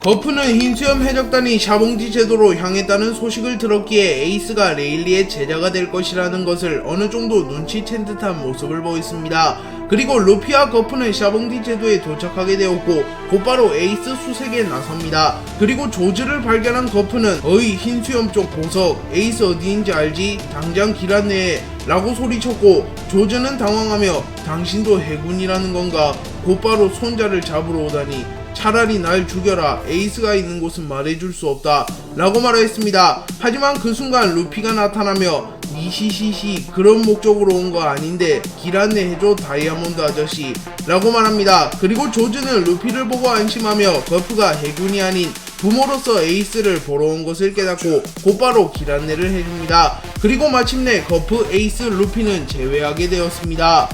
거프는 흰수염 해적단이 샤봉지 제도로 향했다는 소식을 들었기에 에이스가 레일리의 제자가 될 것이라는 것을 어느 정도 눈치챈 듯한 모습을 보였습니다. 그리고 루피와 거프는 샤봉지 제도에 도착하게 되었고 곧바로 에이스 수색에 나섭니다. 그리고 조즈를 발견한 거프는 어이 흰수염 쪽 보석, 에이스 어디인지 알지? 당장 길 안내해 라고 소리쳤고 조즈는 당황하며 당신도 해군이라는 건가? 곧바로 손자를 잡으러 오다니 차라리 날 죽여라. 에이스가 있는 곳은 말해줄 수 없다 라고 말했습니다. 하지만 그 순간 루피가 나타나며 니시시시 그런 목적으로 온 거 아닌데 길 안내해줘 다이아몬드 아저씨 라고 말합니다. 그리고 조즈는 루피를 보고 안심하며 거프가 해군이 아닌 부모로서 에이스를 보러 온 것을 깨닫고 곧바로 길 안내를 해줍니다. 그리고 마침내 거프, 에이스, 루피는 재회하게 되었습니다.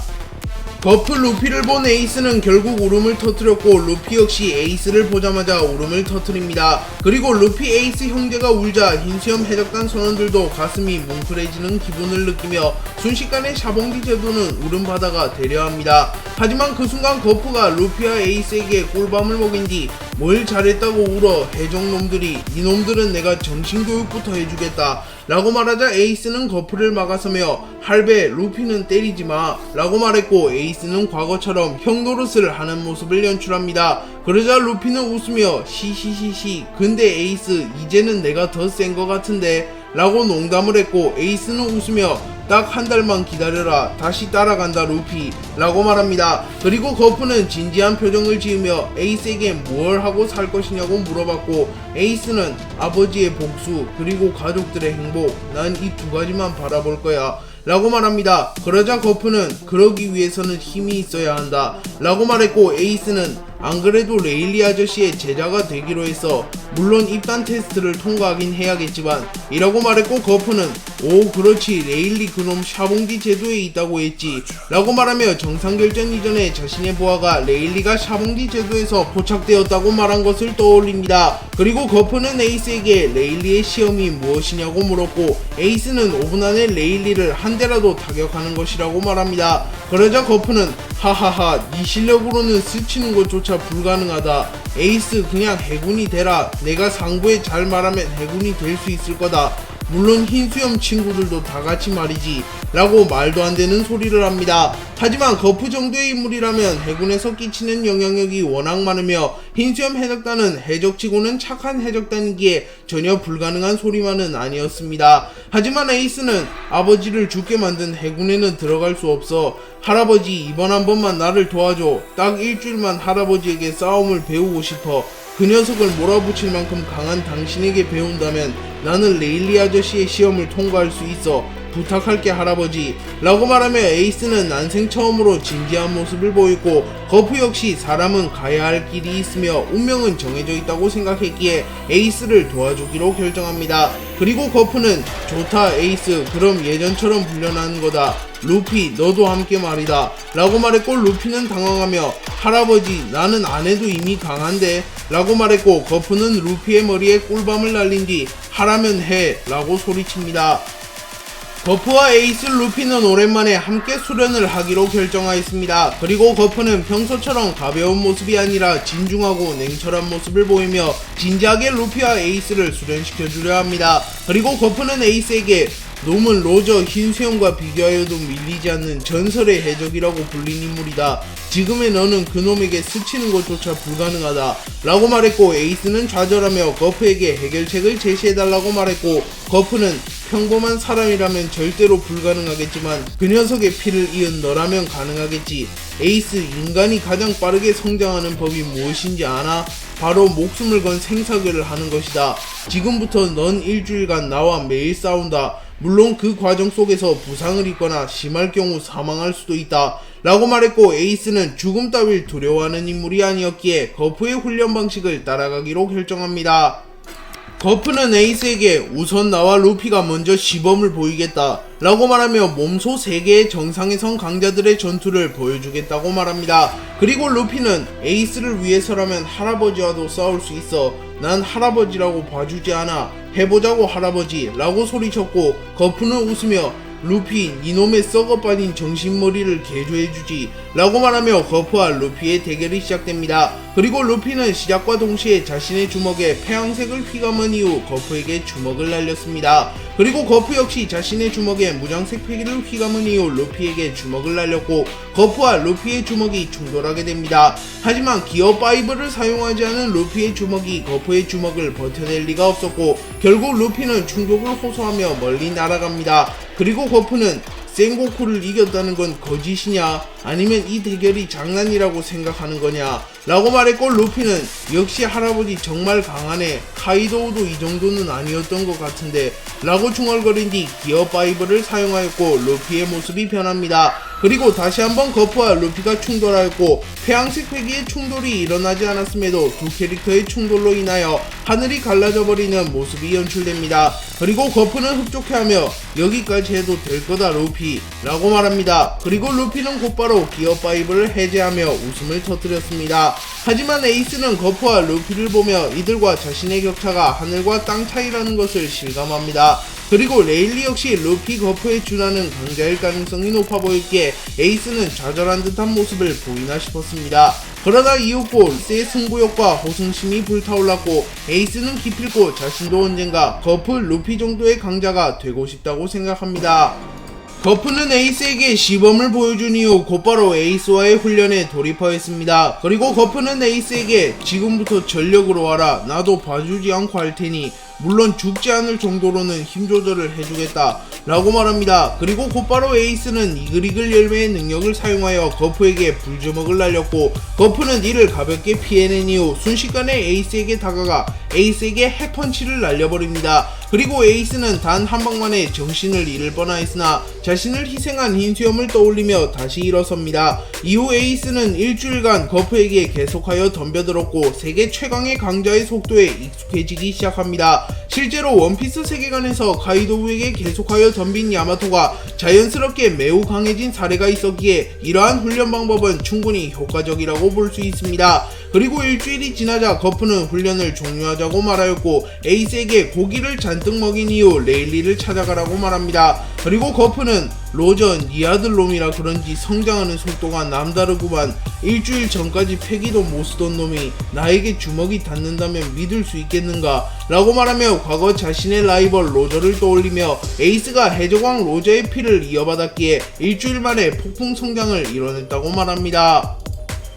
거프 루피를 본 에이스는 결국 울음을 터뜨렸고 루피 역시 에이스를 보자마자 울음을 터뜨립니다. 그리고 루피 에이스 형제가 울자 흰수염 해적단 선원들도 가슴이 뭉클해지는 기분을 느끼며 순식간에 샤봉지 제도는 울음바다가 되려합니다. 하지만 그 순간 거프가 루피와 에이스에게 꿀밤을 먹인 뒤 뭘 잘했다고 울어 해적놈들이 이놈들은 내가 정신교육부터 해주겠다 라고 말하자 에이스는 거프를 막아서며 할배 루피는 때리지마 라고 말했고 에이스는 과거처럼 형 노릇을 하는 모습을 연출합니다. 그러자 루피는 웃으며 시시시시 근데 에이스 이제는 내가 더 센 것 같은데 라고 농담을 했고 에이스는 웃으며 딱 한 달만 기다려라 다시 따라간다 루피 라고 말합니다. 그리고 거프는 진지한 표정을 지으며 에이스에게 뭘 하고 살 것이냐고 물어봤고 에이스는 아버지의 복수 그리고 가족들의 행복 난 이 두 가지만 바라볼 거야 라고 말합니다. 그러자 거프는 그러기 위해서는 힘이 있어야 한다 라고 말했고 에이스는 안 그래도 레일리 아저씨의 제자가 되기로 했어 물론 입단 테스트를 통과하긴 해야겠지만 이라고 말했고 거프는 오 그렇지 레일리 그놈 샤봉지 제도에 있다고 했지 라고 말하며 정상결전 이전에 자신의 부하가 레일리가 샤봉지 제도에서 포착되었다고 말한 것을 떠올립니다. 그리고 거프는 에이스에게 레일리의 시험이 무엇이냐고 물었고 에이스는 5분 안에 레일리를 한 대라도 타격하는 것이라고 말합니다. 그러자 거프는 하하하 네 실력으로는 스치는 것조차 불가능하다. 에이스 그냥 해군이 되라. 내가 상부에 잘 말하면 해군이 될 수 있을 거다. 물론 흰수염 친구들도 다같이 말이지 라고 말도 안 되는 소리를 합니다. 하지만 거프 정도의 인물이라면 해군에서 끼치는 영향력이 워낙 많으며 흰수염 해적단은 해적치고는 착한 해적단이기에 전혀 불가능한 소리만은 아니었습니다. 하지만 에이스는 아버지를 죽게 만든 해군에는 들어갈 수 없어. 할아버지 이번 한 번만 나를 도와줘. 딱 일주일만 할아버지에게 싸움을 배우고 싶어. 그 녀석을 몰아붙일 만큼 강한 당신에게 배운다면 나는 레일리 아저씨의 시험을 통과할 수 있어. 부탁할게 할아버지 라고 말하며 에이스는 난생 처음으로 진지한 모습을 보였고 거프 역시 사람은 가야 할 길이 있으며 운명은 정해져 있다고 생각했기에 에이스를 도와주기로 결정합니다. 그리고 거프는 좋다 에이스 그럼 예전처럼 불려나는 거다. 루피 너도 함께 말이다 라고 말했고 루피는 당황하며 할아버지 나는 안 해도 이미 강한데 라고 말했고 거프는 루피의 머리에 꿀밤을 날린 뒤 하라면 해 라고 소리칩니다. 거프와 에이스 루피는 오랜만에 함께 수련을 하기로 결정하였습니다. 그리고 거프는 평소처럼 가벼운 모습이 아니라 진중하고 냉철한 모습을 보이며 진지하게 루피와 에이스를 수련시켜주려 합니다. 그리고 거프는 에이스에게 놈은 로저 흰수염과 비교하여도 밀리지 않는 전설의 해적이라고 불린 인물이다. 지금의 너는 그놈에게 스치는 것조차 불가능하다 라고 말했고 에이스는 좌절하며 거프에게 해결책을 제시해달라고 말했고 거프는 평범한 사람이라면 절대로 불가능하겠지만 그 녀석의 피를 이은 너라면 가능하겠지. 에이스 인간이 가장 빠르게 성장하는 법이 무엇인지 아나? 바로 목숨을 건 생사결을 하는 것이다. 지금부터 넌 일주일간 나와 매일 싸운다. 물론 그 과정 속에서 부상을 입거나 심할 경우 사망할 수도 있다 라고 말했고 에이스는 죽음 따윈 두려워하는 인물이 아니었기에 거프의 훈련 방식을 따라가기로 결정합니다. 거프는 에이스에게 우선 나와 루피가 먼저 시범을 보이겠다 라고 말하며 몸소 3개의 정상에선 강자들의 전투를 보여주겠다고 말합니다. 그리고 루피는 에이스를 위해서라면 할아버지와도 싸울 수 있어. 난 할아버지라고 봐주지 않아. 해보자고 할아버지 라고 소리쳤고 거프는 웃으며 루피 니놈의 썩어빠진 정신머리를 개조해주지 라고 말하며 거프와 루피의 대결이 시작됩니다. 그리고 루피는 시작과 동시에 자신의 주먹에 폐양색을 휘감은 이후 거프에게 주먹을 날렸습니다. 그리고 거프 역시 자신의 주먹에 무장색 패기를 휘감은 이후 루피에게 주먹을 날렸고 거프와 루피의 주먹이 충돌하게 됩니다. 하지만 기어5를 사용하지 않은 루피의 주먹이 거프의 주먹을 버텨낼 리가 없었고 결국 루피는 충격을 호소하며 멀리 날아갑니다. 그리고 거프는 센고쿠를 이겼다는 건 거짓이냐 아니면 이 대결이 장난이라고 생각하는 거냐 라고 말했고 루피는 역시 할아버지 정말 강하네 카이도우도 이 정도는 아니었던 것 같은데 라고 중얼거린 뒤 기어5를 사용하였고 루피의 모습이 변합니다. 그리고 다시 한번 거프와 루피가 충돌하였고 폐양색 패기의 충돌이 일어나지 않았음에도 두 캐릭터의 충돌로 인하여 하늘이 갈라져 버리는 모습이 연출됩니다. 그리고 거프는 흡족해하며 여기까지 해도 될 거다 루피 라고 말합니다. 그리고 루피는 곧바로 기어5를 해제하며 웃음을 터뜨렸습니다. 하지만 에이스는 거프와 루피를 보며 이들과 자신의 격차가 하늘과 땅 차이라는 것을 실감합니다. 그리고 레일리 역시 루피 거프에 준하는 강자일 가능성이 높아 보였기에 에이스는 좌절한 듯한 모습을 보이나 싶었습니다. 그러다 이윽고 에이스의 승부욕과 호승심이 불타올랐고 에이스는 기필코 자신도 언젠가 거프 루피 정도의 강자가 되고 싶다고 생각합니다. 거프는 에이스에게 시범을 보여준 이후 곧바로 에이스와의 훈련에 돌입하였습니다. 그리고 거프는 에이스에게 지금부터 전력으로 와라 나도 봐주지 않고 할 테니 물론 죽지 않을 정도로는 힘 조절을 해주겠다 라고 말합니다. 그리고 곧바로 에이스는 이글이글 열매의 능력을 사용하여 거프에게 불주먹을 날렸고 거프는 이를 가볍게 피해낸 이후 순식간에 에이스에게 다가가 에이스에게 핵펀치를 날려버립니다. 그리고 에이스는 단 한 방만에 정신을 잃을 뻔하였으나 자신을 희생한 흰수염을 떠올리며 다시 일어섭니다. 이후 에이스는 일주일간 거프에게 계속하여 덤벼들었고 세계 최강의 강자의 속도에 익숙해지기 시작합니다. 실제로 원피스 세계관에서 카이도우에게 계속하여 덤빈 야마토가 자연스럽게 매우 강해진 사례가 있었기에 이러한 훈련 방법은 충분히 효과적이라고 볼 수 있습니다. 그리고 일주일이 지나자 거프는 훈련을 종료하자고 말하였고 에이스에게 고기를 잔뜩 먹인 이후 레일리를 찾아가라고 말합니다. 그리고 거프는 로전 이 아들놈이라 그런지 성장하는 속도가 남다르구만 일주일 전까지 패기도 못 쓰던 놈이 나에게 주먹이 닿는다면 믿을 수 있겠는가 라고 말하며 과거 자신의 라이벌 로저를 떠올리며 에이스가 해적왕 로저의 피를 이어받았기에 일주일 만에 폭풍 성장을 이뤄냈다고 말합니다.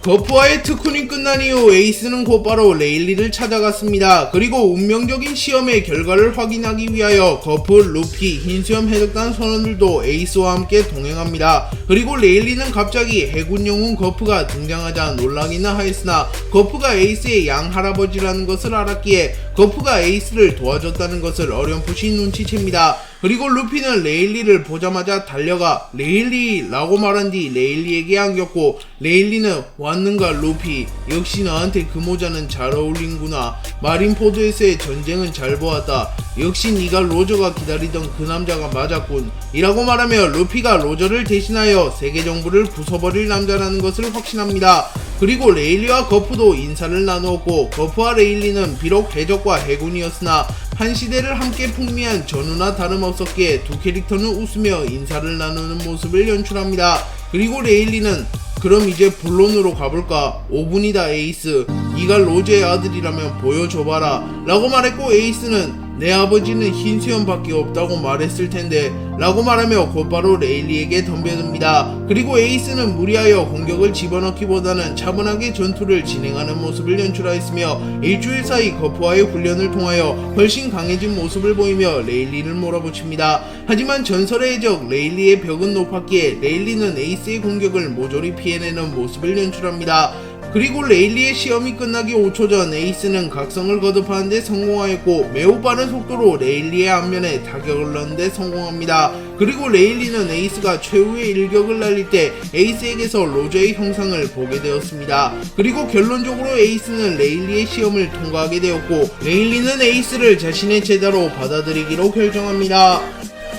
거프와의 특훈이 끝난 이후 에이스는 곧바로 레일리를 찾아갔습니다. 그리고 운명적인 시험의 결과를 확인하기 위하여 거프, 루피, 흰수염 해적단 선원들도 에이스와 함께 동행합니다. 그리고 레일리는 갑자기 해군 영웅 거프가 등장하자 놀라기는 하였으나 거프가 에이스의 양할아버지라는 것을 알았기에 거프가 에이스를 도와줬다는 것을 어렴풋이 눈치챕니다. 그리고 루피는 레일리를 보자마자 달려가 레일리 라고 말한 뒤 레일리에게 안겼고 레일리는 왔는가 루피 역시 나한테 그 모자는 잘 어울린구나 마린포드에서의 전쟁은 잘 보았다 역시 네가 로저가 기다리던 그 남자가 맞았군 이라고 말하며 루피가 로저를 대신하여 세계 정부를 부숴버릴 남자라는 것을 확신합니다. 그리고 레일리와 거프도 인사를 나누었고 거프와 레일리는 비록 해적과 해군이었으나 한 시대를 함께 풍미한 전우나 다름없었기에 두 캐릭터는 웃으며 인사를 나누는 모습을 연출합니다. 그리고 레일리는 그럼 이제 본론으로 가볼까? 5분이다 에이스 네가 로제의 아들이라면 보여줘봐라 라고 말했고 에이스는 내 아버지는 흰수염밖에 없다고 말했을 텐데 라고 말하며 곧바로 레일리에게 덤벼듭니다. 그리고 에이스는 무리하여 공격을 집어넣기보다는 차분하게 전투를 진행하는 모습을 연출하였으며 일주일 사이 거프와의 훈련을 통하여 훨씬 강해진 모습을 보이며 레일리를 몰아붙입니다. 하지만 전설의 해적 레일리의 벽은 높았기에 레일리는 에이스의 공격을 모조리 피해내는 모습을 연출합니다. 그리고 레일리의 시험이 끝나기 5초 전 에이스는 각성을 거듭하는 데 성공하였고 매우 빠른 속도로 레일리의 앞면에 타격을 넣는 데 성공합니다. 그리고 레일리는 에이스가 최후의 일격을 날릴 때 에이스에게서 로저의 형상을 보게 되었습니다. 그리고 결론적으로 에이스는 레일리의 시험을 통과하게 되었고 레일리는 에이스를 자신의 제자로 받아들이기로 결정합니다.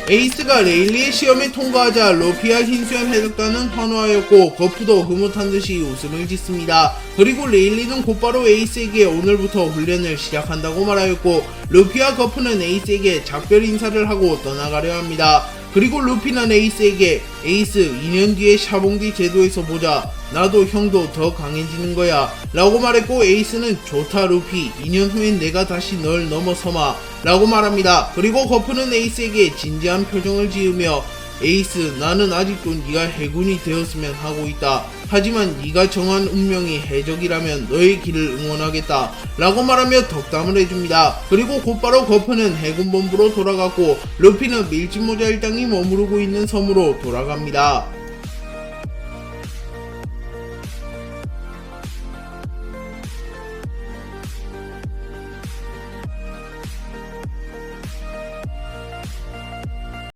에이스가 레일리의 시험에 통과하자 루피와 흰수염 해적단은 환호하였고 거프도 흐뭇한 듯이 웃음을 짓습니다. 그리고 레일리는 곧바로 에이스에게 오늘부터 훈련을 시작한다고 말하였고 루피와 거프는 에이스에게 작별 인사를 하고 떠나가려 합니다. 그리고 루피는 에이스에게 에이스 2년 뒤에 샤봉디 제도에서 보자. 나도 형도 더 강해지는 거야 라고 말했고 에이스는 좋다 루피 2년 후엔 내가 다시 널 넘어서마 라고 말합니다. 그리고 거프는 에이스에게 진지한 표정을 지으며 에이스 나는 아직도 네가 해군이 되었으면 하고 있다. 하지만 네가 정한 운명이 해적이라면 너의 길을 응원하겠다 라고 말하며 덕담을 해줍니다. 그리고 곧바로 거프는 해군본부로 돌아갔고 루피는 밀짚모자 일당이 머무르고 있는 섬으로 돌아갑니다.